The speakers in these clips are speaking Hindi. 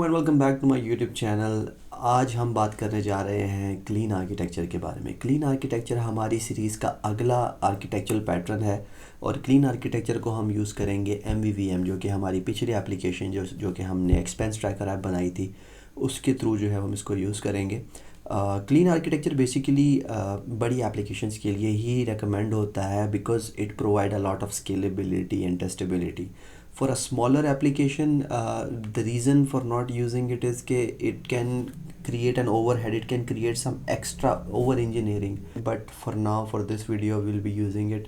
And welcome back to my YouTube channel. आज हम बात करने जा रहे हैं क्लीन आर्किटेक्चर के बारे में। क्लीन आर्किटेक्चर हमारी सीरीज़ का अगला आर्किटेक्चरल पैटर्न है और क्लीन आर्किटेक्चर को हम यूज़ करेंगे MVVM, जो कि हमारी पिछली एप्लीकेशन जो कि हमने एक्सपेंस ट्रैकर ऐप बनाई थी उसके थ्रू जो है हम इसको यूज़ करेंगे। क्लीन आर्किटेक्चर बेसिकली बड़ी एप्लीकेशंस के लिए ही रिकमेंड होता है because it provide a lot of scalability and testability. For a smaller application, the reason for not using it is that it can create an overhead, it can create some extra over engineering. But for now, for this video, we'll be using it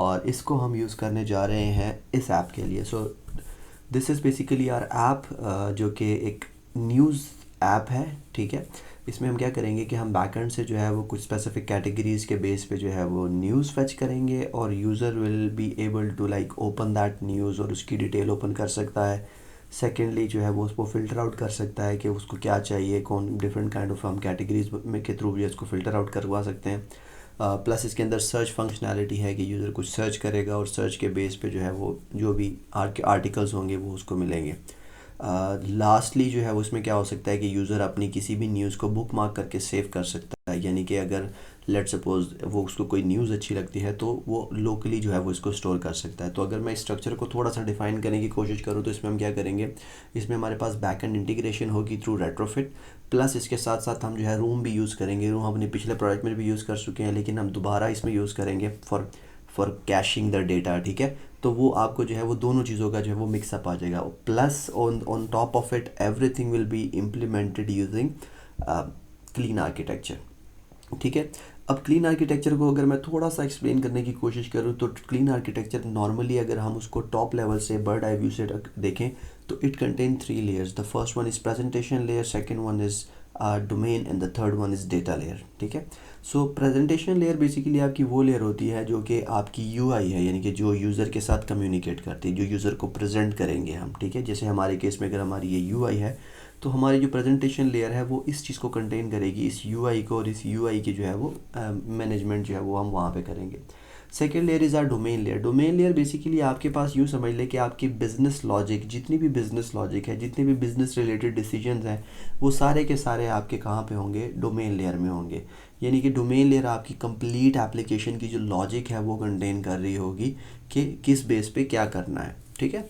और इसको हम यूज़ करने जा रहे हैं इस ऐप के लिए. So this is basically our app, जो कि एक न्यूज़ ऐप है. ठीक है, इसमें हम क्या करेंगे कि हम बैकएंड से जो है वो कुछ स्पेसिफिक कैटेगरीज़ के बेस पे जो है वो न्यूज़ फेच करेंगे और user will be able to like open that news और उसकी डिटेल ओपन कर सकता है. सेकेंडली जो है वो उसको फ़िल्टर आउट कर सकता है कि उसको क्या चाहिए, कौन डिफरेंट काइंड ऑफ हम कैटेगरीज में के थ्रू भी इसको फ़िल्टर आउट करवा सकते हैं. प्लस इसके अंदर सर्च फंक्शनैलिटी है कि यूज़र कुछ सर्च करेगा और सर्च के बेस पे जो है वो जो भी आर्टिकल्स होंगे वो उसको मिलेंगे. लास्टली जो है उसमें क्या हो सकता है कि यूज़र अपनी किसी भी न्यूज़ को बुक मार्क करके सेव कर सकता है. यानी कि अगर लेट सपोज वो उसको कोई न्यूज़ अच्छी लगती है तो वो लोकली जो है वो इसको स्टोर कर सकता है. तो अगर मैं इस स्ट्रक्चर को थोड़ा सा डिफाइन करने की कोशिश करूँ तो इसमें हम क्या करेंगे, इसमें हमारे पास बैकएंड इंटीग्रेशन होगी थ्रू रेट्रोफिट. प्लस इसके साथ साथ हम जो है रूम भी यूज़ करेंगे. रूम अपने पिछले प्रोजेक्ट में भी यूज़ कर चुके हैं लेकिन हम दोबारा इसमें यूज़ करेंगे फॉर कैशिंग द डेटा. ठीक है, तो वो आपको जो है वो दोनों चीज़ों का जो है वो मिक्सअप आ जाएगा. Plus on top of it everything will be implemented using clean architecture. ठीक है, अब क्लीन आर्किटेक्चर को अगर मैं थोड़ा सा एक्सप्लेन करने की कोशिश करूँ तो क्लीन आर्किटेक्चर नॉर्मली अगर हम उसको टॉप लेवल से बर्ड आई व्यू से देखें तो it contain 3 layers. The first one is presentation layer, second one is domain and the third one is data layer. ठीक है, सो प्रेजेंटेशन लेयर बेसिकली आपकी वो लेयर होती है जो कि आपकी UI है, यानी कि जो यूज़र के साथ कम्युनिकेट करती है, जो यूज़र को प्रेजेंट करेंगे हम. ठीक है, जैसे हमारे केस में अगर हमारी ये UI है तो हमारी जो प्रेजेंटेशन लेयर है वो इस चीज़ को कंटेन करेगी, इस UI को, और इस UI की जो है वो मैनेजमेंट जो है वो हम वहाँ पे करेंगे. Second layer is our domain layer. Domain layer basically आपके पास यूँ समझ ले कि आपकी बिज़नेस लॉजिक, जितनी भी बिज़नेस लॉजिक है, जितने भी बिज़नेस रिलेटेड डिसीजंस हैं वो सारे के सारे आपके कहाँ पे होंगे, डोमेन लेयर में होंगे. यानी कि डोमेन लेयर आपकी कंप्लीट एप्लीकेशन की जो लॉजिक है वो कंटेन कर रही होगी कि किस बेस पे क्या करना है. ठीक है,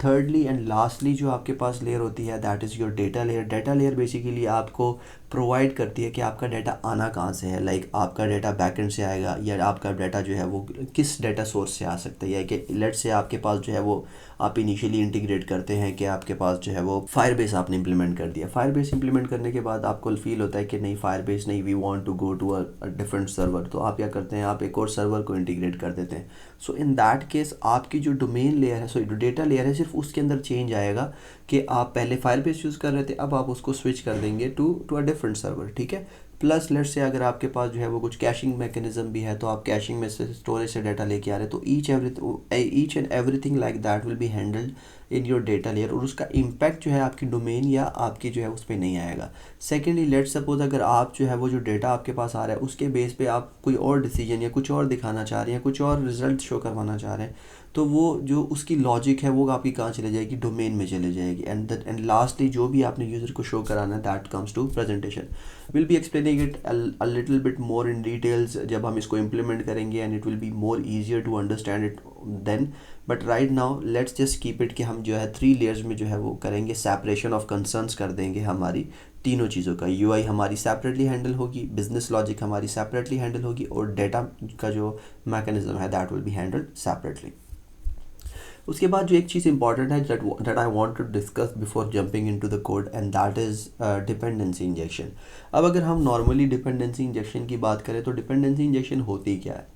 थर्डली एंड लास्टली जो आपके पास लेयर होती है that is your data layer. Data layer basically आपको प्रोवाइड करती है कि आपका डाटा आना कहाँ से है. लाइक आपका डाटा बैकएंड से आएगा या आपका डाटा जो है वो किस डाटा सोर्स से आ सकता है. या कि लेट से आपके पास जो है वो आप इनिशियली इंटीग्रेट करते हैं कि आपके पास जो है वो फायरबेस आपने इंप्लीमेंट कर दिया. फायरबेस इंप्लीमेंट करने के बाद आपको फील होता है कि नहीं फायरबेस नहीं, we want to go to a different server. तो आप क्या करते हैं, आप एक और सर्वर को इंटीग्रेट कर देते हैं. सो इन दैट केस आपकी जो डोमेन लेयर है, सो जो डेटा लेयर है, सिर्फ उसके अंदर चेंज आएगा कि आप पहले फायरबेस यूज़ कर रहे थे, अब आप उसको स्विच कर देंगे टू अ डिफरेंट सर्वर. ठीक है, प्लस लेट से अगर आपके पास जो है वो कुछ कैशिंग मैकेनिज्म भी है तो आप कैशिंग में से स्टोरेज से डाटा लेके आ रहे हैं तो each and everything like that will be handled in your data layer और उसका इम्पैक्ट जो है आपकी डोमेन या आपकी जो है उस पर नहीं आएगा. सेकेंडली लेट सपोज अगर आप जो है वो जो डेटा आपके पास आ रहा है उसके बेस पे आप कोई और डिसीजन या कुछ और दिखाना चाह रहे हैं, कुछ और रिजल्ट शो करवाना चाह रहे हैं, तो वो जो उसकी लॉजिक है वो आपकी कहाँ चले जाएगी, डोमेन में चले जाएगी. एंड लास्टली जो भी आपने यूज़र को शो कराना है that comes to presentation. Will be explaining it a little bit more in details जब हम इसको इम्प्लीमेंट करेंगे and it will be more easier to understand it then. But right now let's just keep it कि हम जो है 3 layers में जो है वो करेंगे, सेपरेशन ऑफ कंसर्न्स कर देंगे हमारी तीनों चीज़ों का. UI हमारी सेपरेटली हैंडल होगी, बिजनेस लॉजिक हमारी सेपरेटली हैंडल होगी और डेटा का जो मैकेनिज्म है that will be handled separately. उसके बाद जो एक चीज़ इंपॉर्टेंट है that I want to discuss before jumping into the code and that is dependency injection. अब अगर हम नॉर्मली डिपेंडेंसी इंजेक्शन की बात करें तो डिपेंडेंसी इंजेक्शन होती क्या है.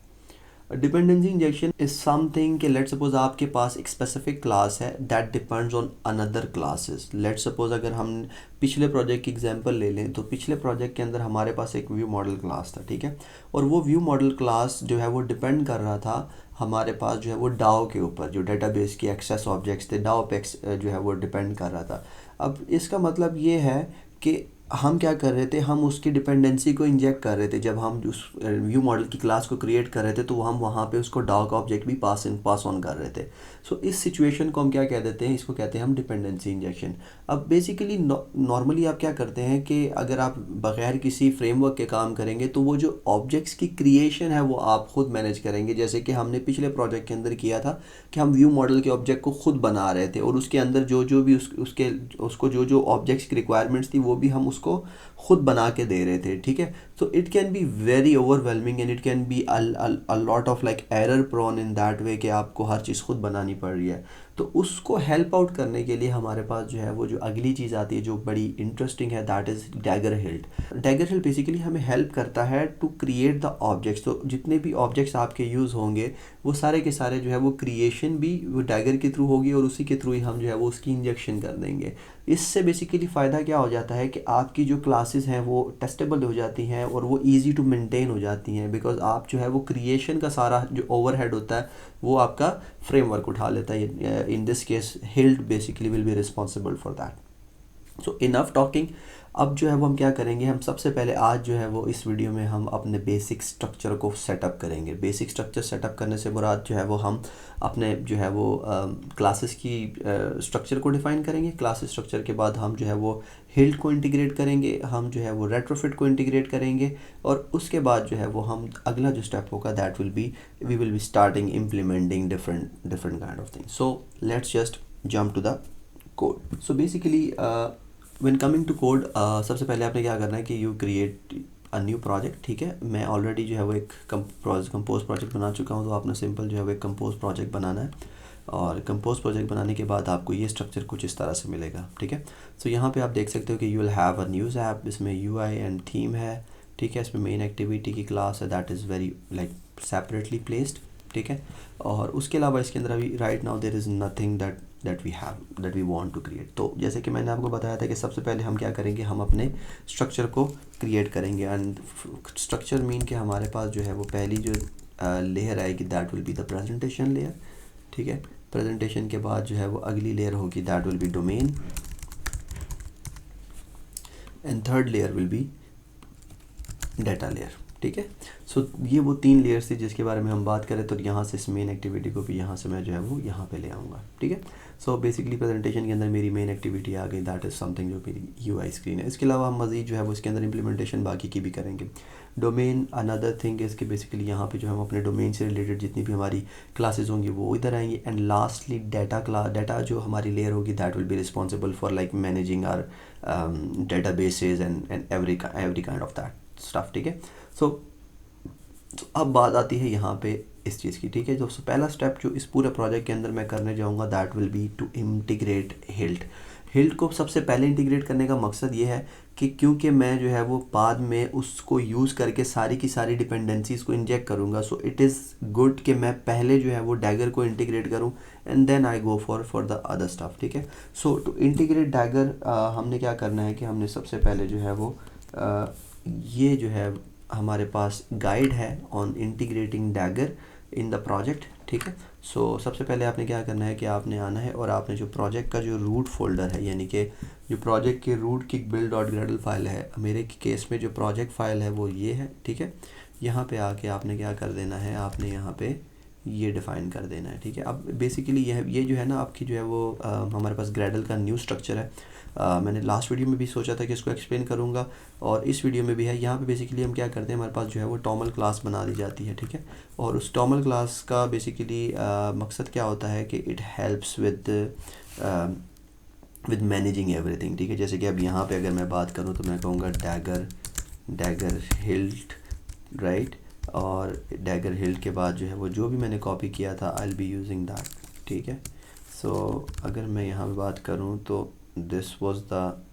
डिपेंडेंसी इंजेक्शन इज समथिंग कि लेट सपोज आपके पास एक स्पेसिफिक क्लास है that depends on another classes. Let suppose अगर हम पिछले प्रोजेक्ट की एग्जांपल ले लें तो पिछले प्रोजेक्ट के अंदर हमारे पास एक व्यू मॉडल क्लास था. ठीक है, और वो व्यू मॉडल क्लास जो है वो डिपेंड कर रहा था हमारे पास जो है वो डाओ के ऊपर, जो डेटाबेस की एक्सेस ऑब्जेक्ट्स थे डाओ पे जो है वो डिपेंड कर रहा था. अब इसका मतलब ये है कि हम क्या कर रहे थे, हम उसकी डिपेंडेंसी को इंजेक्ट कर रहे थे। जब हम उस व्यू मॉडल की क्लास को क्रिएट कर रहे थे तो हम वहाँ पे उसको डॉक ऑब्जेक्ट भी पास ऑन कर रहे थे। सो इस सिचुएशन को हम क्या कह देते हैं, इसको कहते हैं हम डिपेंडेंसी इंजेक्शन। अब बेसिकली नॉर्मली आप क्या करते हैं कि अगर आप बगैर किसी फ्रेमवर्क के काम करेंगे तो वो जो ऑब्जेक्ट्स की क्रिएशन है वो आप खुद मैनेज करेंगे। जैसे कि हमने पिछले प्रोजेक्ट के अंदर किया था कि हम व्यू मॉडल के ऑब्जेक्ट को खुद बना रहे थे और उसके अंदर जो जो भी उसको जो जो ऑब्जेक्ट्स की रिक्वायरमेंट्स थी वो भी हम उसको खुद बना के दे रहे थे, ठीक है। So it can be very overwhelming and it can be a lot of like error prone in that way कि आपको हर चीज़ खुद बनानी पड़ रही है। तो उसको हेल्प आउट करने के लिए हमारे पास जो है वो जो अगली चीज़ आती है जो बड़ी इंटरेस्टिंग है, that is dagger hilt. Dagger hilt basically हमें हेल्प करता है टू क्रिएट द ऑब्जेक्ट्स। तो जितने भी ऑब्जेक्ट्स आपके यूज़ होंगे वो सारे के सारे जो है वो क्रिएशन भी वो डैगर के थ्रू होगी और उसी के थ्रू ही हम जो है वो उसकी इंजेक्शन कर देंगे। इससे बेसिकली फ़ायदा क्या हो जाता है कि आपकी जो क्लासेस हैं वो टेस्टेबल हो जाती हैं और वो इजी टू मेंटेन हो जाती हैं, बिकॉज आप जो है वो क्रिएशन का सारा जो ओवरहेड होता है वो आपका फ्रेमवर्क उठा लेता है। In this case hilt basically will be responsible for that. So enough talking, अब जो है वो हम क्या करेंगे, हम सबसे पहले आज जो है वो इस वीडियो में हम अपने बेसिक स्ट्रक्चर को सेटअप करेंगे। बेसिक स्ट्रक्चर सेटअप करने से मुराद जो है वो हम अपने जो है वो क्लासेस की स्ट्रक्चर को डिफ़ाइन करेंगे। क्लासेस स्ट्रक्चर के बाद हम जो है वो हिल्ट को इंटीग्रेट करेंगे, हम जो है वो रेट्रोफिट को इंटीग्रेट करेंगे और उसके बाद जो है वो हम अगला जो स्टेप होगा that will be we will be starting implementing different kind of things. So let's just jump to the code. So basically when coming to code, सबसे पहले आपने क्या करना है कि you create a new project, ठीक है। मैं ऑलरेडी जो है वो एक कंपोज प्रोजेक्ट बना चुका हूँ, तो आपने सिंपल जो है वो एक कंपोज प्रोजेक्ट बनाना है और कंपोज प्रोजेक्ट बनाने के बाद आपको ये स्ट्रक्चर कुछ इस तरह से मिलेगा, ठीक है। सो यहाँ पे आप देख सकते हो कि you will have a news app, इसमें यूआई एंड थीम है, ठीक है। इसमें मेन एक्टिविटी की क्लास है that is very like separately placed, ठीक है। और उसके अलावा इसके अंदर अभी right now there is nothing that we want to create. तो जैसे कि मैंने आपको बताया था कि सबसे पहले हम क्या करेंगे, हम अपने स्ट्रक्चर को क्रिएट करेंगे। एंड स्ट्रक्चर मीन कि हमारे पास जो है वो पहली जो लेयर आएगी that will be the presentation layer, ठीक है। प्रेजेंटेशन के बाद जो है वो अगली लेयर होगी that will B domain and third layer will be data layer, ठीक है। सो ये वो 3 लेयर्स थी जिसके बारे में हम बात करें। तो यहाँ से इस मेन एक्टिविटी को भी यहाँ से मैं जो है वो यहाँ पे ले आऊँगा, ठीक है। सो बेसिकली प्रेजेंटेशन के अंदर मेरी मेन एक्टिविटी आ गई, दैट इज़ समथिंग जो मेरी यूआई स्क्रीन है। इसके अलावा हम मज़ीद जो है वो इसके अंदर इम्प्लीमेंटेशन बाकी की भी करेंगे। डोमेन अनदर थिंग है, इसके बेसिकली यहाँ पे जो हम अपने डोमेन से रिलेटेड जितनी भी हमारी क्लासेस होंगी वो इधर आएंगी। एंड लास्टली डाटा जो हमारी लेयर होगी that will be responsible for like managing our databases and every kind of that stuff, ठीक है। सो अब बात आती है यहाँ पे इस चीज़ की, ठीक है। जो पहला स्टेप जो इस पूरे प्रोजेक्ट के अंदर मैं करने जाऊँगा that will be to integrate Hilt को सबसे पहले इंटीग्रेट करने का मकसद ये है कि क्योंकि मैं जो है वो बाद में उसको यूज़ करके सारी की सारी डिपेंडेंसीज़ को इंजेक्ट करूँगा। सो इट इज़ गुड कि मैं पहले जो है वो डैगर को इंटीग्रेट करूँ and then I go for the other stuff, ठीक है। सो टू इंटीग्रेट डैगर हमने क्या करना है कि हमने सबसे पहले जो है वो ये जो है हमारे पास गाइड है on integrating dagger in the project, ठीक है। सो सबसे पहले आपने क्या करना है कि आपने आना है और आपने जो प्रोजेक्ट का जो रूट फोल्डर है, यानी कि जो प्रोजेक्ट के रूट की build.gradle फाइल है, मेरे केस में जो प्रोजेक्ट फाइल है वो ये है, ठीक है। यहाँ पे आके आपने क्या कर देना है, आपने यहाँ पे ये डिफ़ाइन कर देना है, ठीक है। अब बेसिकली ये जो है ना आपकी जो है वो हमारे पास ग्रेडल का न्यू स्ट्रक्चर है। मैंने लास्ट वीडियो में भी सोचा था कि इसको एक्सप्लेन करूँगा और इस वीडियो में भी है। यहाँ पे बेसिकली हम क्या करते हैं, हमारे पास जो है वो टॉमल क्लास बना दी जाती है, ठीक है। और उस टॉमल क्लास का बेसिकली मकसद क्या होता है कि it helps with managing everything, ठीक है। जैसे कि अब यहाँ पे अगर मैं बात करूँ तो मैं कहूँगा डैगर हिल्ट, राइट। और डैगर हिल्ट के बाद जो है वो जो भी मैंने कॉपी किया था I will be using that, ठीक है। सो अगर मैं यहाँ पे बात करूँ तो दिस वाज द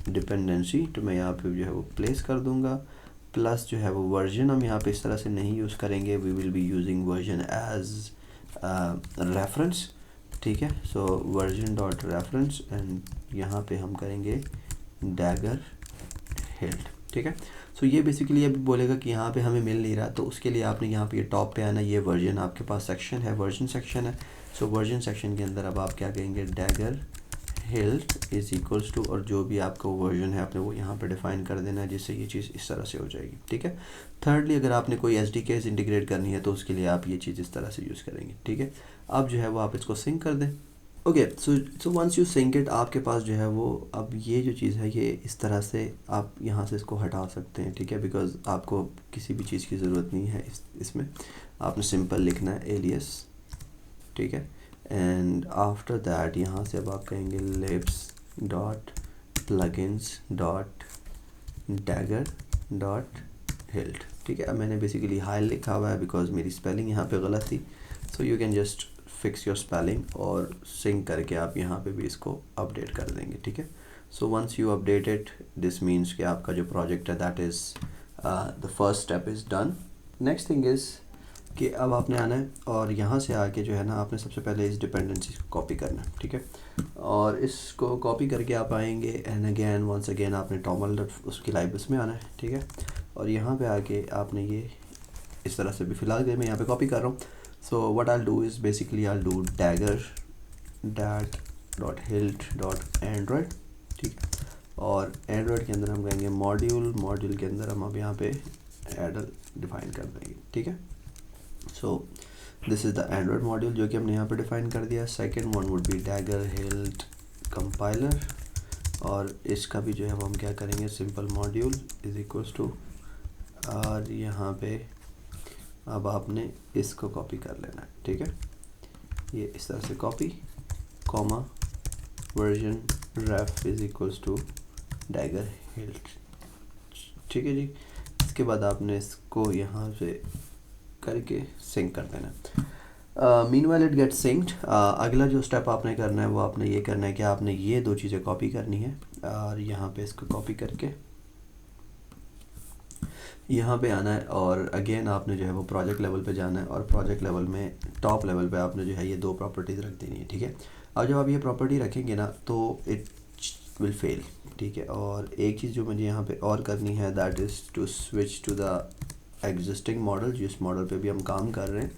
डिपेंडेंसी, तो मैं यहाँ पे जो है वो प्लेस कर दूँगा। प्लस जो है वो वर्जन हम यहाँ पे इस तरह से नहीं यूज़ करेंगे, we will be using version as reference, ठीक है। So version dot reference and यहाँ पे हम करेंगे डैगर हिल्ट, ठीक है। सो ये बेसिकली अभी बोलेगा कि यहाँ पे हमें मिल नहीं रहा, तो उसके लिए आपने यहाँ पे ये टॉप पे आना, ये वर्जन आपके पास सेक्शन है, वर्जन सेक्शन है। सो वर्जन सेक्शन के अंदर अब आप क्या कहेंगे, Dagger Hilt is equals to, और जो भी आपका वर्जन है आपने वो यहाँ पे डिफाइन कर देना है, जिससे ये चीज़ इस तरह से हो जाएगी, ठीक है। थर्डली, अगर आपने कोई SDKs इंटीग्रेट करनी है तो उसके लिए आप ये चीज़ इस तरह से यूज़ करेंगे, ठीक है। अब जो है वो आप इसको सिंक कर दें। Okay, so once you sync it, आपके पास जो है वो अब ये जो चीज़ है ये इस तरह से आप यहाँ से इसको हटा सकते हैं, ठीक है, बिकॉज आपको किसी भी चीज़ की ज़रूरत नहीं है इसमें आपने सिंपल लिखना है एलियस, ठीक है। एंड आफ्टर दैट यहाँ से अब आप कहेंगे libs dot plugins dot dagger dot hilt, ठीक है। अब मैंने बेसिकली हाई लिखा हुआ है बिकॉज मेरी स्पेलिंग यहाँ पे गलत थी, so you can just fix your spelling और सिंक करके आप यहाँ पे भी इसको अपडेट कर देंगे, ठीक है। So once you update it, this means कि आपका जो प्रोजेक्ट है that is the first step is done. Next thing is कि अब आपने आना है और यहाँ से आके जो है ना आपने सबसे पहले इस डिपेंडेंसी को कॉपी करना है, ठीक है। और इसको कॉपी करके आप आएंगे एंड अगेन वंस अगेन आपने टॉमल उसकी लाइब्रेरी में आना है, ठीक है। और यहाँ पे आके आपने ये इस तरह से भी, फिलहाल मैं यहाँ पे कॉपी कर रहा हूँ। So what I do is basically I do dagger that dot hilt dot Android, ठीक है। और एंड्रॉयड के अंदर हम कहेंगे मॉड्यूल के अंदर हम अब यहाँ पे एडल डिफाइन कर देंगे, ठीक है। So this is the Android module जो कि हमने यहाँ पे डिफाइन कर दिया। Second one would be Dagger Hilt compiler, और इसका भी जो है वो हम क्या करेंगे, simple module is equals to, और यहाँ पे अब आपने इसको कॉपी कर लेना है, ठीक है। ये इस तरह से copy comma version ref is equals to Dagger Hilt, ठीक है जी। इसके बाद आपने इसको यहाँ से करके सिंक कर देना। Meanwhile it get synced. अगला जो स्टेप आपने करना है वो आपने ये करना है कि आपने ये दो चीज़ें कॉपी करनी है, और यहाँ पे इसको कॉपी करके यहाँ पे आना है, और अगेन आपने जो है वो प्रोजेक्ट लेवल पे जाना है, और प्रोजेक्ट लेवल में टॉप लेवल पे आपने जो है ये दो प्रॉपर्टीज़ रख देनी है, ठीक है। और जब आप ये प्रॉपर्टी रखेंगे ना तो इट विल फेल, ठीक है। और एक चीज़ जो मुझे यहाँ पे और करनी है that is to switch to the existing model, जिस मॉडल पे भी हम काम कर रहे हैं,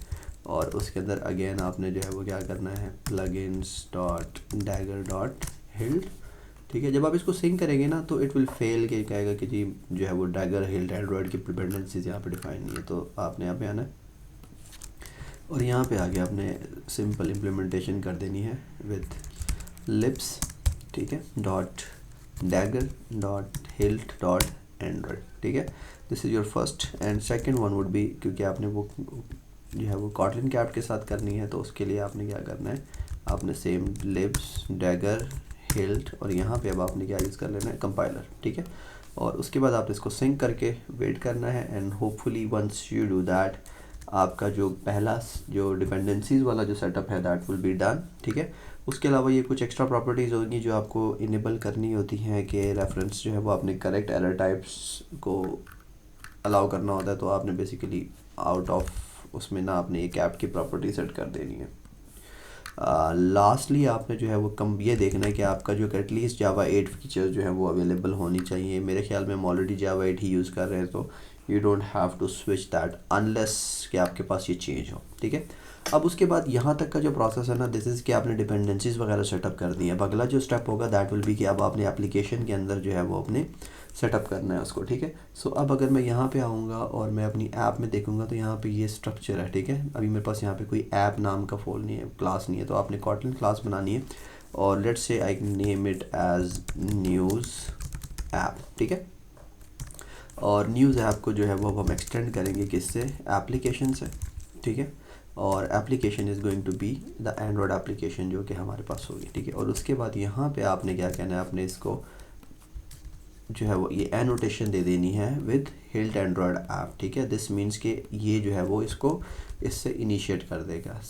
और उसके अंदर अगेन आपने जो है वो क्या करना है, plugins dot dagger dot hilt, ठीक है। जब आप इसको सिंक करेंगे ना तो इट विल फेल के कहेगा कि जी जो है वो डैगर हिल्ट एंड्रॉयड की डिपेंडेंसीज यहाँ पे डिफाइन नहीं है, तो आपने यहाँ पे आना है और यहाँ पे आके आपने सिंपल इम्प्लीमेंटेशन कर देनी है विद लिब्स, ठीक है, dot dagger dot hilt dot Android, ठीक है। This is your first. And second one would B, क्योंकि आपने वो जो है वो कॉटलिन कैट के साथ करनी है, तो उसके लिए आपने क्या करना है, आपने सेम लिब्स डैगर हिल्ट, और यहाँ पे अब आपने क्या यूज़ कर लेना है, कंपाइलर, ठीक है। और उसके बाद आपने इसको सिंक करके वेट करना है, and hopefully once you do that आपका जो पहला जो डिपेंडेंसीज वाला जो सेटअप है दैट विल बी डन, ठीक है। उसके अलावा ये कुछ एक्स्ट्रा प्रॉपर्टीज़ होंगी जो आपको इनेबल करनी होती हैं कि रेफरेंस जो है वो आपने करेक्ट एरर टाइप्स को अलाउ करना होता है, तो आपने बेसिकली आउट ऑफ उसमें ना आपने एक ऐप की प्रॉपर्टी सेट कर देनी है। लास्टली आपने जो है वो कम ये देखना है कि आपका जो एटलीस्ट जावा 8 फीचर्स जो है वो अवेलेबल होनी चाहिए। मेरे ख्याल में हम ऑलरेडी जावा 8 ही यूज़ कर रहे हैं, तो you don't have to switch that unless कि आपके पास ये चेंज हो, ठीक है। अब उसके बाद यहाँ तक का जो प्रोसेस है ना, दिस इज़ कि आपने डिपेंडेंसीज वगैरह सेटअप कर दी है। अब अगला जो स्टेप होगा दैट विल बी कि अब आपने एप्लीकेशन के अंदर जो है वो अपने सेटअप करना है उसको, ठीक है। सो अब अगर मैं यहाँ पे आऊँगा और मैं अपनी ऐप में देखूँगा तो यहाँ पे ये स्ट्रक्चर है, ठीक है। अभी मेरे पास यहाँ पे कोई ऐप नाम का फोल्ड नहीं है, क्लास नहीं है, तो आपने कॉटलिन क्लास बनानी है, और let's say I name it as news app, ठीक है। और न्यूज़ ऐप को जो है वो हम एक्सटेंड करेंगे किससे, एप्लीकेशन से, ठीक है। और application is going to be the Android application जो कि हमारे पास होगी, ठीक है। और उसके बाद यहाँ पे आपने क्या कहना है, आपने इसको जो है वो ये एनोटेशन दे देनी है विद हिल्ट एंड्रॉयड ऐप, ठीक है। दिस मीन्स कि ये जो है वो इसको इससे इनिशिएट कर देगा।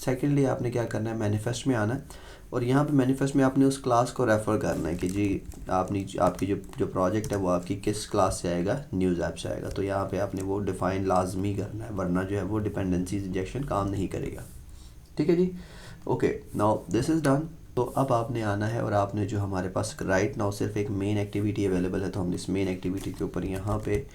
सेकेंडली आपने क्या करना है, मैनिफेस्ट में आना है, और यहाँ पे मैनिफेस्ट में आपने उस क्लास को रेफ़र करना है कि जी आपकी जो प्रोजेक्ट है वो आपकी किस क्लास से आएगा, न्यूज़ ऐप से आएगा, तो यहाँ पे आपने वो डिफ़ाइन लाजमी करना है, वरना जो है वो डिपेंडेंसीज इंजेक्शन काम नहीं करेगा, ठीक है जी। Okay, now this is done. तो अब आपने आना है और आपने जो हमारे पास राइट नाउ सिर्फ एक मेन एक्टिविटी अवेलेबल है, तो हम इस मेन एक्टिविटी के ऊपर यहाँ पे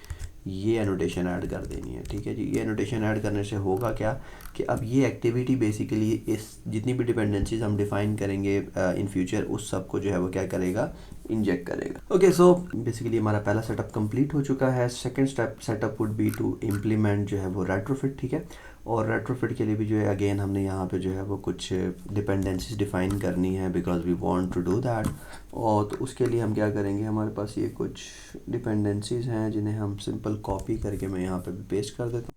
ये एनोटेशन ऐड कर देनी है, ठीक है जी। ये एनोटेशन ऐड करने से होगा क्या कि अब ये एक्टिविटी बेसिकली इस जितनी भी डिपेंडेंसीज हम डिफाइन करेंगे इन फ्यूचर, उस सब को जो है वो क्या करेगा, इंजेक्ट करेगा। ओके, सो बेसिकली हमारा पहला सेटअप कंप्लीट हो चुका है। Second step setup would be to implement जो है वो रेट्रोफिट, ठीक है। और रेट्रोफिट के लिए भी जो है अगेन हमने यहाँ पे जो है वो कुछ डिपेंडेंसीज डिफ़ाइन करनी है, because we want to do that. और तो उसके लिए हम क्या करेंगे, हमारे पास ये कुछ डिपेंडेंसीज हैं जिन्हें हम सिंपल कॉपी करके मैं यहाँ पे भी पेस्ट कर देता हूँ।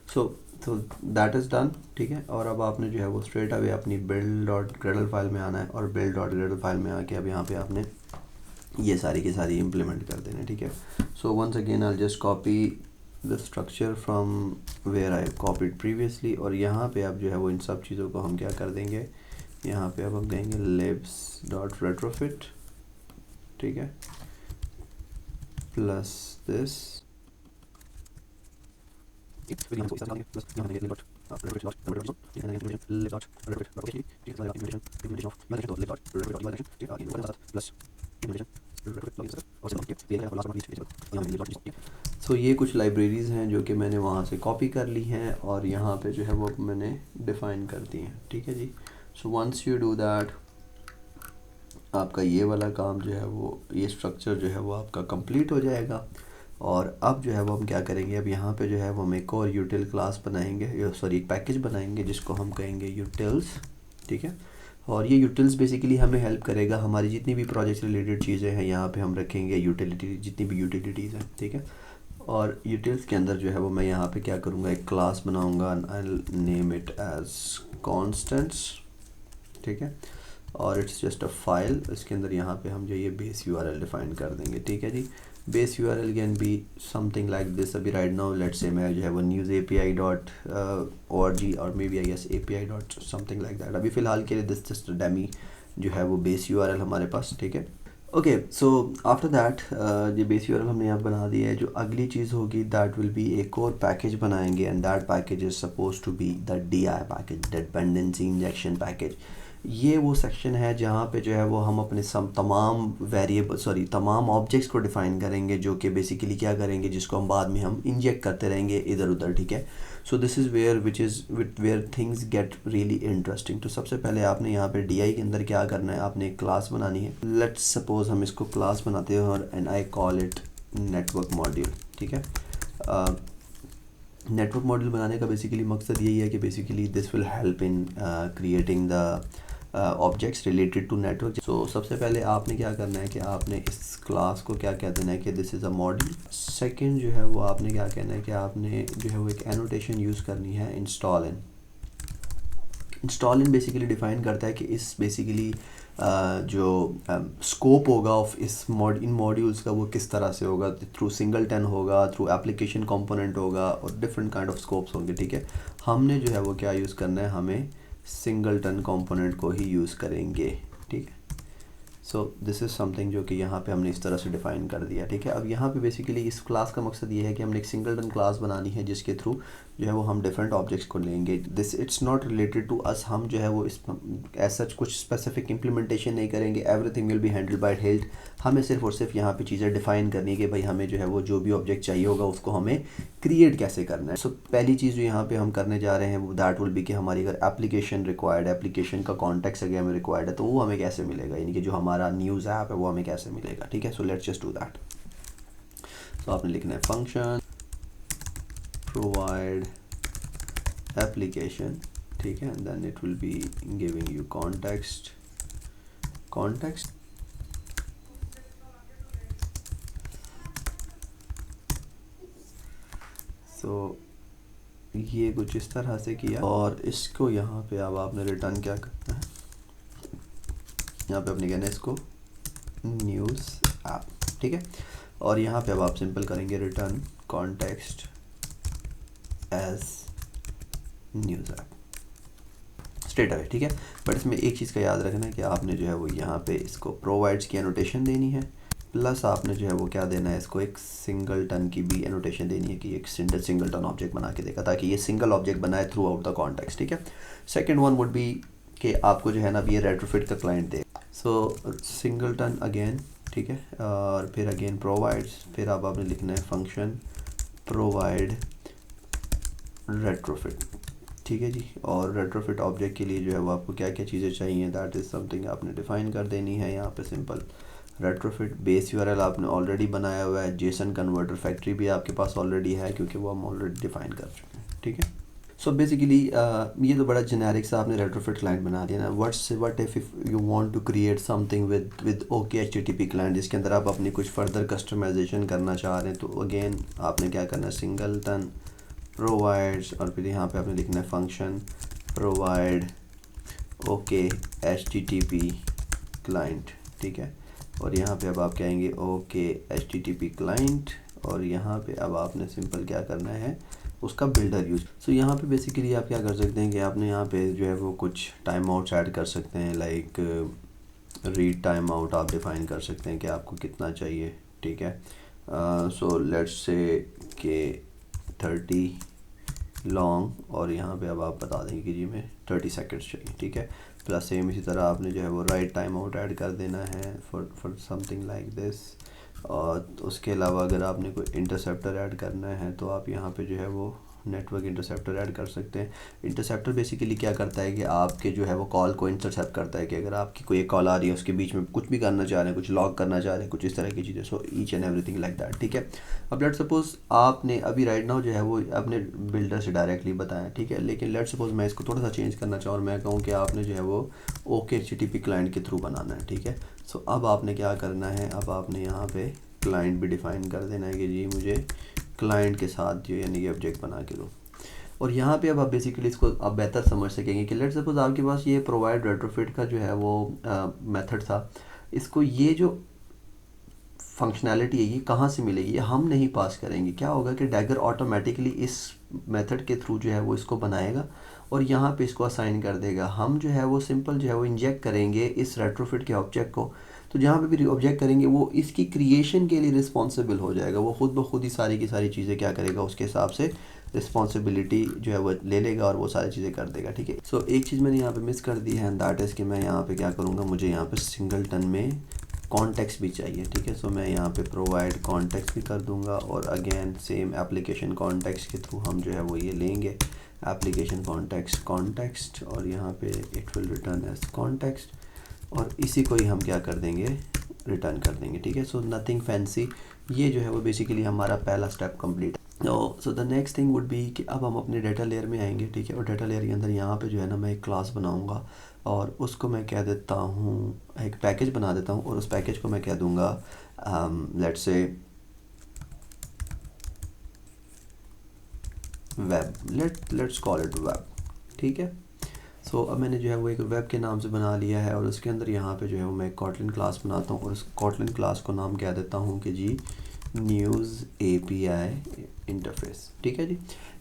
सो तो दैट इज़ डन, ठीक है। और अब आपने जो है वो स्ट्रेट अवे अपनी बिल्ड डॉट ग्रेडल फाइल में आना है, और बिल्ड डॉट ग्रेडल फाइल में आके अब यहाँ पे आपने ये सारी की सारी इम्प्लीमेंट कर देना है, ठीक है। So once again I just copy the structure from where I copied previously, और यहाँ पे अब जो है वो इन सब चीज़ों को हम क्या कर देंगे, यहाँ पे अब हम कहेंगे libs डॉट retrofit, ठीक है, प्लस दिस सो ये कुछ लाइब्रेरीज़ हैं जो कि मैंने वहाँ से कॉपी कर ली हैं और यहाँ पे जो है वो मैंने डिफ़ाइन कर दी हैं, ठीक है जी। So once you do that, आपका ये वाला काम जो है वो, ये स्ट्रक्चर जो है वो आपका कंप्लीट हो जाएगा। और अब जो है वो हम क्या करेंगे, अब यहाँ पे जो है वो हम एक और यूटिल क्लास बनाएंगे, सॉरी एक पैकेज बनाएंगे जिसको हम कहेंगे यूटिल्स, ठीक है। और ये यूटिल्स बेसिकली हमें हेल्प करेगा, हमारी जितनी भी प्रोजेक्ट रिलेटेड चीज़ें हैं यहाँ पे हम रखेंगे यूटिलिटी, जितनी भी यूटिलिटीज़ हैं, ठीक है। और यूटिल्स के अंदर जो है वो मैं यहाँ पे क्या करूँगा, एक क्लास बनाऊँगा, I name it as constants, ठीक है। और इट्स जस्ट अ फाइल, इसके अंदर यहाँ पे हम जो ये बेस यूआरएल डिफाइन कर देंगे, ठीक है जी। Base URL can be something like this. अभी राइट नाउ लेट्स से मैं जो है वो न्यूज़ API डॉट org और may be I guess API dot something like that. अभी फ़िलहाल के लिए दिस जस्ट डेमी जो है वो बेस यूआरएल हमारे पास, ठीक है। ओके, सो आफ्टर दैट ये बेस यूआरएल हमने यहाँ बना दिया है। जो अगली चीज़ होगी दैट विल बी एक और पैकेज बनाएंगे, and that package is suppose to be the DI package, dependency injection package. ये वो सेक्शन है जहाँ पे जो है वो हम अपने तमाम ऑब्जेक्ट्स को डिफ़ाइन करेंगे, जो कि बेसिकली क्या करेंगे, जिसको हम बाद में हम इंजेक्ट करते रहेंगे इधर उधर, ठीक है। So this is where things get really interesting. तो सबसे पहले आपने यहाँ पे DI के अंदर क्या करना है, आपने एक क्लास बनानी है। लेट्स सपोज हम इसको क्लास बनाते हैं और and I call it network module, ठीक है। नेटवर्क मॉड्यूल बनाने का बेसिकली मकसद यही है कि basically this will help in creating the objects related to network. So सबसे पहले आपने क्या करना है कि आपने इस क्लास को क्या कह देना है कि this is a module. Second जो है वो आपने क्या कहना है कि आपने जो है वो एक एनोटेशन यूज़ करनी है, इंस्टॉल इन बेसिकली डिफ़ाइन करता है कि इस बेसिकली जो स्कोप होगा ऑफ इन मॉड्यूल्स का वो किस तरह से होगा, थ्रू सिंगलटन होगा, थ्रू एप्लीकेशन कंपोनेंट होगा, और डिफरेंट काइंड ऑफ स्कोप्स होंगे, ठीक है। हमने जो है वो क्या यूज़ करना है, हमें सिंगलटन कंपोनेंट को ही यूज़ करेंगे, ठीक है। सो दिस इज़ समथिंग जो कि यहाँ पे हमने इस तरह से डिफ़ाइन कर दिया, ठीक है। अब यहाँ पे बेसिकली इस क्लास का मकसद ये है कि हमने एक सिंगलटन क्लास बनानी है जिसके थ्रू जो है वो हम डिफरेंट ऑब्जेक्ट्स को लेंगे। This it's not related to us, हम जो है वो इस ऐसा कुछ स्पेसिफिक इम्प्लीमेंटेशन नहीं करेंगे, everything will be handled by hilt. हमें सिर्फ और सिर्फ यहाँ पे चीज़ें डिफ़ाइन करनी है कि भाई हमें जो है वो जो भी ऑब्जेक्ट चाहिए होगा उसको हमें क्रिएट कैसे करना है। सो पहली चीज़ जो यहाँ पे हम करने जा रहे हैं वो दैट विल बी कि हमारी अगर एप्लीकेशन रिक्वायर्ड है, एप्लीकेशन का कॉन्टेक्स्ट अगर हमें रिक्वायर्ड है, तो वो हमें कैसे मिलेगा, यानी कि जो हमारा न्यूज़ ऐप है वो हमें कैसे मिलेगा, ठीक है। So let's just do that. So आपने लिखना है फंक्शन प्रोवाइड एप्लीकेशन, ठीक है, then it will be giving you context. So ये कुछ इस तरह से किया, और इसको यहाँ पे अब आपने रिटर्न क्या करना है, यहाँ पे अपने कहना है इसको न्यूज़ ऐप, ठीक है। और यहाँ पे अब आप सिंपल करेंगे return context as news app. Straight away, ठीक है। बट इसमें एक चीज़ का याद रखना है कि आपने जो है वो यहाँ पे इसको प्रोवाइड्स की एनोटेशन देनी है, प्लस आपने जो है वो क्या देना है, इसको एक सिंगलटन की भी एनोटेशन देनी है कि एक सिंगलटन ऑब्जेक्ट बना के देगा, ताकि ये सिंगल ऑब्जेक्ट बनाए थ्रू आउट द कॉन्टेक्स्ट, ठीक है। सेकेंड वन वुड बी कि आपको जो है ना ये रेट्रोफिट का क्लाइंट दे, सो सिंगलटन अगेन, ठीक है, और फिर अगेन प्रोवाइड्स, फिर अब आपने लिखना है फंक्शन प्रोवाइड रेट्रोफिट, ठीक है जी। और रेट्रोफिट ऑब्जेक्ट के लिए जो है वो आपको क्या क्या चीज़ें चाहिए, दैट इज़ समथिंग आपने डिफ़ाइन कर देनी है यहाँ पे। सिंपल रेट्रोफिट बेस यूआरएल आपने ऑलरेडी बनाया हुआ है, जेसन कन्वर्टर फैक्ट्री भी आपके पास ऑलरेडी है क्योंकि वो हम ऑलरेडी डिफ़ाइन कर चुके हैं, ठीक है। सो बेसिकली ये तो बड़ा जेनेरिक सा आपने रेट्रोफिट क्लाइंट बना दिया ना। What if you want to create something with OK HTTP client, जिसके अंदर आप अपनी कुछ फर्दर कस्टमाइजेशन करना चाह रहे हैं, तो अगेन आपने क्या करना है, सिंगलटन प्रोवाइड्स, और फिर यहाँ पे आपने लिखना है function provide okay HTTP client, ठीक है। और यहाँ पे अब आप कहेंगे ओके एचटीटीपी क्लाइंट, और यहाँ पे अब आपने सिंपल क्या करना है, उसका बिल्डर यूज। सो यहाँ पे बेसिकली आप क्या कर सकते हैं कि आपने यहाँ पे जो है वो कुछ टाइम आउट्स ऐड कर सकते हैं, लाइक रीड टाइम आउट आप डिफ़ाइन कर सकते हैं कि आपको कितना चाहिए, ठीक है। सो लेट्स से के 30 लॉन्ग, और यहाँ पे अब आप बता देंगे कि जी मैं 30 सेकेंड्स चाहिए, ठीक है। प्लस सेम इसी तरह आपने जो है वो राइट टाइम आउट ऐड कर देना है फॉर समथिंग लाइक दिस। और उसके अलावा अगर आपने कोई इंटरसेप्टर ऐड करना है तो आप यहाँ पे जो है वो नेटवर्क इंटरसेप्टर ऐड कर सकते हैं। इंटरसेप्टर बेसिकली क्या करता है कि आपके जो है वो कॉल को इंटरसेप्ट करता है, कि अगर आपकी कोई एक कॉल आ रही है उसके बीच में कुछ भी करना चाह रहे हैं, कुछ लॉग करना चाह रहे हैं, कुछ इस तरह की चीज़ें, so each and everything like that, ठीक है। अब लेट सपोज आपने अभी राइट नाउ जो है वो अपने बिल्डर से डायरेक्टली बताया, ठीक है, लेकिन लेट सपोज मैं इसको थोड़ा सा चेंज करना चाहूँ और मैं कहूँ कि आपने जो है वो ओके एचटीटीपी क्लाइंट के थ्रू बनाना है, ठीक है। सो अब आपने क्या करना है, अब आपने यहाँ पे क्लाइंट भी डिफ़ाइन कर देना है कि जी मुझे क्लाइंट के साथ जो यानी कि ऑब्जेक्ट बना के दो। और यहाँ पे अब आप बेसिकली इसको आप बेहतर समझ सकेंगे कि लेट्स सपोज आपके पास ये प्रोवाइड रेट्रोफिट का जो है वो मेथड था, इसको ये जो फंक्शनैलिटी है ये कहाँ से मिलेगी, ये हम नहीं पास करेंगे। क्या होगा कि डैगर ऑटोमेटिकली इस मेथड के थ्रू जो है वो इसको बनाएगा और यहाँ पे इसको असाइन कर देगा। हम जो है वो सिंपल जो है वो इंजेक्ट करेंगे इस रेट्रोफिट के ऑब्जेक्ट को, तो जहाँ पे भी ऑब्जेक्ट करेंगे वो इसकी क्रिएशन के लिए रिस्पॉन्सिबल हो जाएगा, वो खुद ब खुद ही सारी की सारी चीज़ें क्या करेगा, उसके हिसाब से रिस्पॉन्सिबिलिटी जो है वो ले लेगा और वो सारी चीज़ें कर देगा, ठीक है। सो एक चीज़ मैंने यहाँ पे मिस कर दी है, दैट इज़ कि मैं यहाँ पे क्या करूँगा, मुझे यहाँ पे सिंगलटन में कॉन्टेक्स्ट भी चाहिए, ठीक है। सो मैं यहाँ पे प्रोवाइड कॉन्टेक्स्ट भी कर दूँगा, और अगेन सेम एप्लीकेशन कॉन्टेक्स्ट के थ्रू हम जो है वो ये लेंगे एप्लीकेशन कॉन्टेक्स्ट, और यहाँ पे it will return as context, और इसी को ही हम क्या कर देंगे, रिटर्न कर देंगे, ठीक है। सो नथिंग फैंसी, ये जो है वो बेसिकली हमारा पहला step complete. So the next thing would be कि अब हम अपने डाटा लेयर में आएंगे, ठीक है। और डाटा लेयर के अंदर यहाँ पे जो है ना मैं एक क्लास बनाऊँगा और उसको मैं कह देता हूँ, एक पैकेज बना देता हूँ, और उस पैकेज को मैं कह दूँगा let's say web, let's call it web, ठीक है। सो अब मैंने जो है वो एक वेब के नाम से बना लिया है, और उसके अंदर यहाँ पे जो है वो मैं एक कॉटलिन क्लास बनाता हूँ, और उस कॉटलिन क्लास को नाम कह देता हूँ कि जी न्यूज़ API इंटरफेस, ठीक है जी।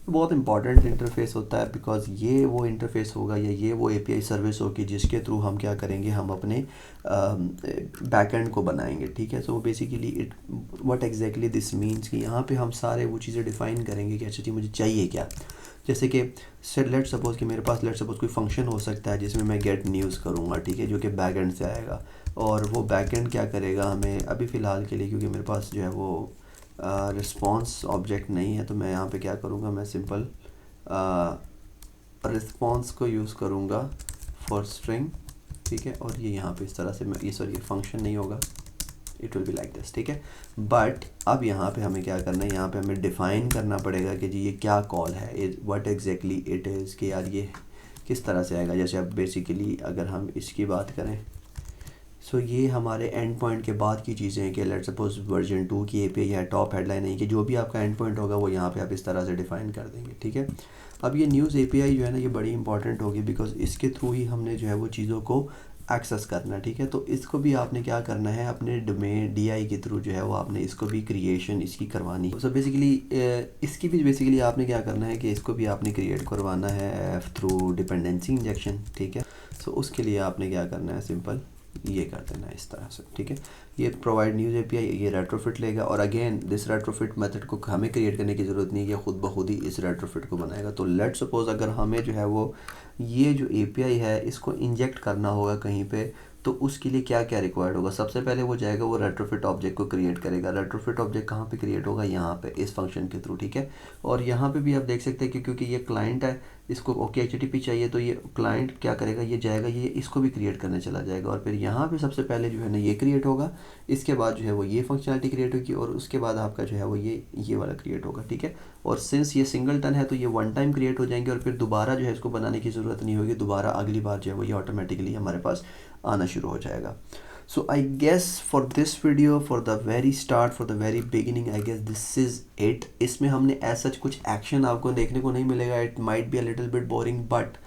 बहुत इंपॉर्टेंट इंटरफेस होता है, बिकॉज ये वो इंटरफेस होगा या ये वो API सर्विस होगी जिसके थ्रू हम क्या करेंगे, हम अपने बैकएंड को बनाएंगे, ठीक है। So basically it what exactly this means कि यहाँ पे हम सारे वो चीज़ें डिफ़ाइन करेंगे कि अच्छा जी मुझे चाहिए क्या। जैसे कि लेट सपोज़ कि मेरे पास लेट सपोज़ कोई फंक्शन हो सकता है जिसमें मैं गेट न्यूज़ करूँगा, ठीक है, जो कि बैकएंड से आएगा, और वो बैकएंड क्या करेगा हमें अभी फ़िलहाल के लिए, क्योंकि मेरे पास जो है वो रिस्पॉन्स ऑब्जेक्ट नहीं है, तो मैं यहाँ पे क्या करूँगा, मैं सिंपल रिस्पॉन्स को यूज़ करूँगा फॉर स्ट्रिंग, ठीक है। और ये यहाँ पे इस तरह से मैं ये सॉरी फंक्शन नहीं होगा, it will be like this, ठीक है। बट अब यहाँ पे हमें क्या करना है, यहाँ पे हमें डिफ़ाइन करना पड़ेगा कि जी ये क्या कॉल है, व्हाट एग्जैक्टली इट इज़, कि यार ये किस तरह से आएगा। जैसे अब बेसिकली अगर हम इसकी बात करें, सो ये हमारे एंड पॉइंट के बाद की चीज़ें हैं कि लेट सपोज वर्जन 2 की API है, टॉप हेडलाइन है कि जो भी आपका एंड पॉइंट होगा वो यहाँ पे आप इस तरह से डिफ़ाइन कर देंगे, ठीक है। अब ये न्यूज़ API जो है ना ये बड़ी इंपॉर्टेंट होगी, बिकॉज इसके थ्रू ही हमने जो है वो चीज़ों को एक्सेस करना है, ठीक है। तो इसको भी आपने क्या करना है, अपने डोमेन DI के थ्रू जो है वो आपने इसको भी क्रिएशन इसकी करवानी है। सो बेसिकली इसकी भी बेसिकली आपने क्या करना है कि इसको भी आपने क्रिएट करवाना है थ्रू डिपेंडेंसी इंजेक्शन, ठीक है। सो उसके लिए आपने क्या करना है, सिंपल ये कर देना है इस तरह से, ठीक है। ये प्रोवाइड न्यूज़ API ये रेट्रोफिट लेगा, और अगेन दिस रेट्रोफिट मेथड को हमें क्रिएट करने की ज़रूरत नहीं है, ये खुद ब खुद ही इस रेट्रोफिट को बनाएगा। तो लेट सपोज अगर हमें जो है वो ये जो API है इसको इंजेक्ट करना होगा कहीं पे, तो उसके लिए क्या क्या रिक्वायर्ड होगा। सबसे पहले वो जाएगा, वो रेट्रोफिट ऑब्जेक्ट को क्रिएट करेगा। रेट्रोफिट ऑब्जेक्ट कहाँ पे क्रिएट होगा, यहाँ पे इस फंक्शन के थ्रू, ठीक है। और यहाँ पे भी आप देख सकते हैं कि क्योंकि ये क्लाइंट है, इसको OKHTTP चाहिए, तो ये क्लाइंट क्या करेगा, ये जाएगा, ये इसको भी क्रिएट करने चला जाएगा, और फिर यहाँ पे सबसे पहले जो है ना ये क्रिएट होगा, इसके बाद जो है वो ये फंक्शनलिटी क्रिएट होगी, और उसके बाद आपका जो है वो ये वाला क्रिएट होगा, ठीक है। और सिंस ये सिंगल टन है तो ये वन टाइम क्रिएट हो जाएंगे, और फिर दोबारा जो है इसको बनाने की ज़रूरत नहीं होगी, दोबारा अगली बार जो है वो ये ऑटोमेटिकली हमारे पास आना शुरू हो जाएगा। So I guess for this video, for the very start, for the very beginning, I guess this is it. इसमें हमने as such कुछ एक्शन आपको देखने को नहीं मिलेगा, it might be a little bit boring, but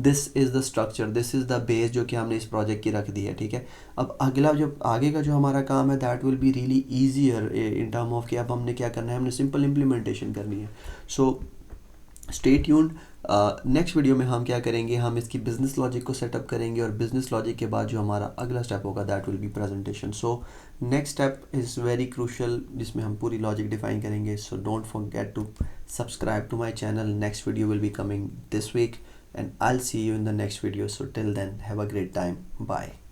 this is the structure, this is the base जो कि हमने इस प्रोजेक्ट की रख दी है, ठीक है। अब अगला जो आगे का जो हमारा काम है that will be really easier in term of कि अब हमने क्या करना है, हमने सिंपल इम्प्लीमेंटेशन करनी है। So stay tuned. Next video में हम क्या करेंगे, हम इसकी बिजनेस लॉजिक को सेटअप करेंगे, और बिजनेस लॉजिक के बाद जो हमारा अगला स्टेप होगा that will be presentation. So next step is very crucial, जिसमें हम पूरी लॉजिक डिफाइन करेंगे। So don't forget to subscribe to my channel. Next video will be coming this week, and I will see you in the next video. So till then have a great time, bye.